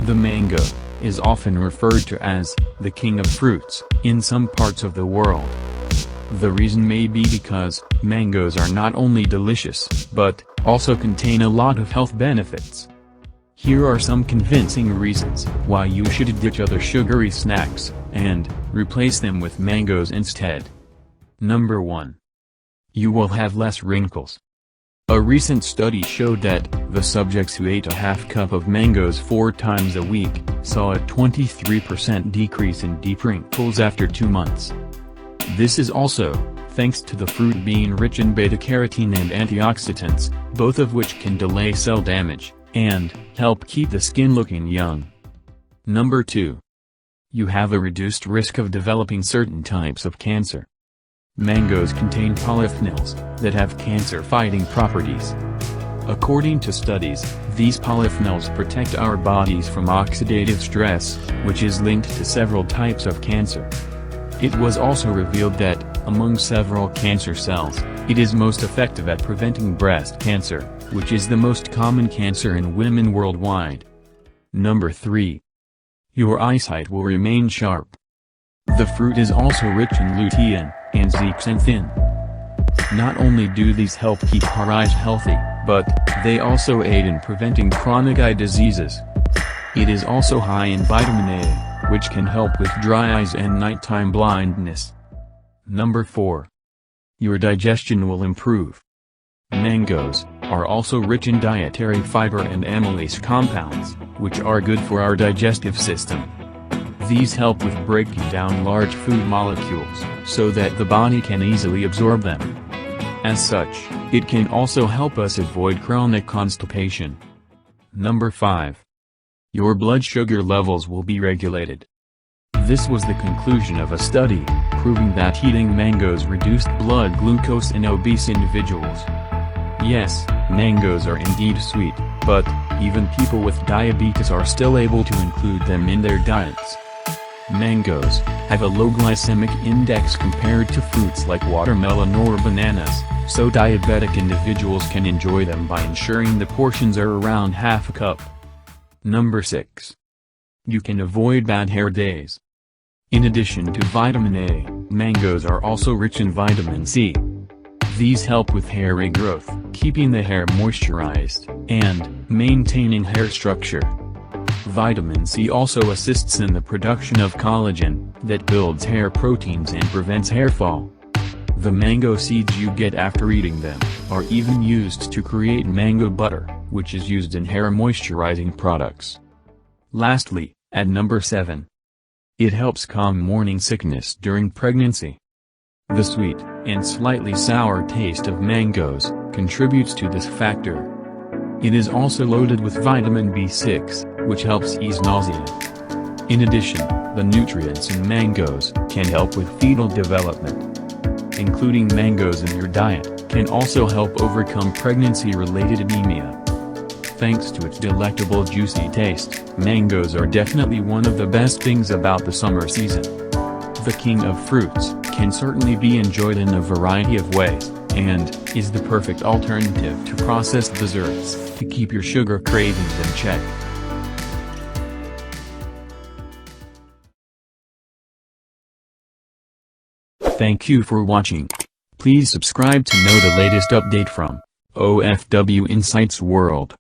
The mango is often referred to as the king of fruits in some parts of the world. The reason may be because mangoes are not only delicious, but also contain a lot of health benefits. Here are some convincing reasons why you should ditch other sugary snacks and replace them with mangoes instead. Number 1. You will have less wrinkles. A recent study showed that the subjects who ate a half cup of mangoes 4 times a week saw a 23% decrease in deep wrinkles after 2 months. This is also thanks to the fruit being rich in beta-carotene and antioxidants, both of which can delay cell damage and help keep the skin looking young. Number 2. You have a reduced risk of developing certain types of cancer. Mangoes contain polyphenols that have cancer-fighting properties. According to studies, these polyphenols protect our bodies from oxidative stress, which is linked to several types of cancer. It was also revealed that, among several cancer cells, it is most effective at preventing breast cancer, which is the most common cancer in women worldwide. Number 3. Your eyesight will remain sharp. The fruit is also rich in lutein and zeaxanthin. Not only do these help keep our eyes healthy, but they also aid in preventing chronic eye diseases. It is also high in vitamin A, which can help with dry eyes and nighttime blindness. Number 4. Your digestion will improve. Mangoes are also rich in dietary fiber and amylase compounds, which are good for our digestive system. These help with breaking down large food molecules, so that the body can easily absorb them. As such, it can also help us avoid chronic constipation. Number 5. Your blood sugar levels will be regulated. This was the conclusion of a study, proving that eating mangoes reduced blood glucose in obese individuals. Yes, mangoes are indeed sweet, but even people with diabetes are still able to include them in their diets. Mangoes have a low glycemic index compared to fruits like watermelon or bananas, so diabetic individuals can enjoy them by ensuring the portions are around half a cup. Number 6. You can avoid bad hair days. In addition to vitamin A, mangoes are also rich in vitamin C. These help with hair regrowth, keeping the hair moisturized, and maintaining hair structure. Vitamin C also assists in the production of collagen, that builds hair proteins and prevents hair fall. The mango seeds you get after eating them are even used to create mango butter, which is used in hair moisturizing products. Lastly, at number 7. It helps calm morning sickness during pregnancy. The sweet and slightly sour taste of mangoes contributes to this factor. It is also loaded with vitamin B6, which helps ease nausea. In addition, the nutrients in mangoes can help with fetal development. Including mangoes in your diet can also help overcome pregnancy-related anemia. Thanks to its delectable juicy taste, mangoes are definitely one of the best things about the summer season. The king of fruits can certainly be enjoyed in a variety of ways, and is the perfect alternative to processed desserts to keep your sugar cravings in check. Thank you for watching. Please subscribe to know the latest update from OFW Insights World.